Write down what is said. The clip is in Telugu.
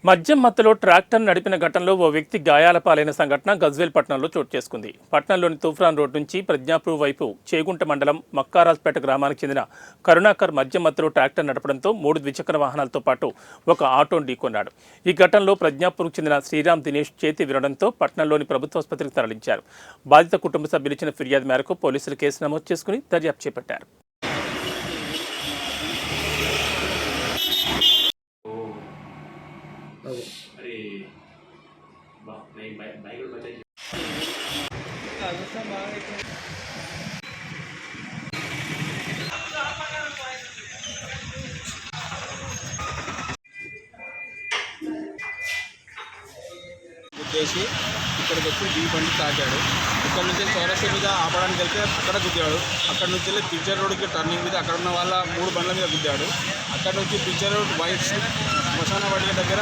మద్యం మత్తులో ట్రాక్టర్ నడిపిన ఘటనలో ఓ వ్యక్తి గాయాల పాలైన సంఘటన గజ్వేల్ పట్టణంలో చోటు చేసుకుంది. పట్టణంలోని తూఫాన్ రోడ్ నుంచి ప్రజ్ఞాపూర్ వైపు చేగుంట మండలం మక్కారాజ్పేట గ్రామానికి చెందిన కరుణాకర్ మద్యం మత్తులో ట్రాక్టర్ నడపడంతో 3 ద్విచక్ర వాహనాలతో పాటు ఒక ఆటోను ఢీకొన్నాడు. ఈ ఘటనలో ప్రజ్ఞాపూర్కు చెందిన శ్రీరామ్ దినేష్ చేతి విరగడంతో పట్టణంలోని ప్రభుత్వ ఆసుపత్రికి తరలించారు. బాధిత కుటుంబ సభ్యులు ఇచ్చిన ఫిర్యాదు మేరకు పోలీసులు కేసు నమోదు చేసుకుని దర్యాప్తు చేపట్టారు. अरे नहीं बाइक बचाइए। ఉద్దేశి ఇక్కడికి వచ్చి ఈ బండి తాకాడు. ఇక్కడ నుంచి చౌరస్తా మీద ఆపడానికి వెళ్తే అక్కడ గుద్దాడు. అక్కడ నుంచి వెళ్ళి పిక్చర్ రోడ్కి టర్నింగ్ మీద అక్కడ ఉన్న వాళ్ళ 3 బండ్ల మీద గుద్దాడు. అక్కడ నుంచి పిక్చర్ రోడ్ వైట్ శ్మశాన వాటి దగ్గర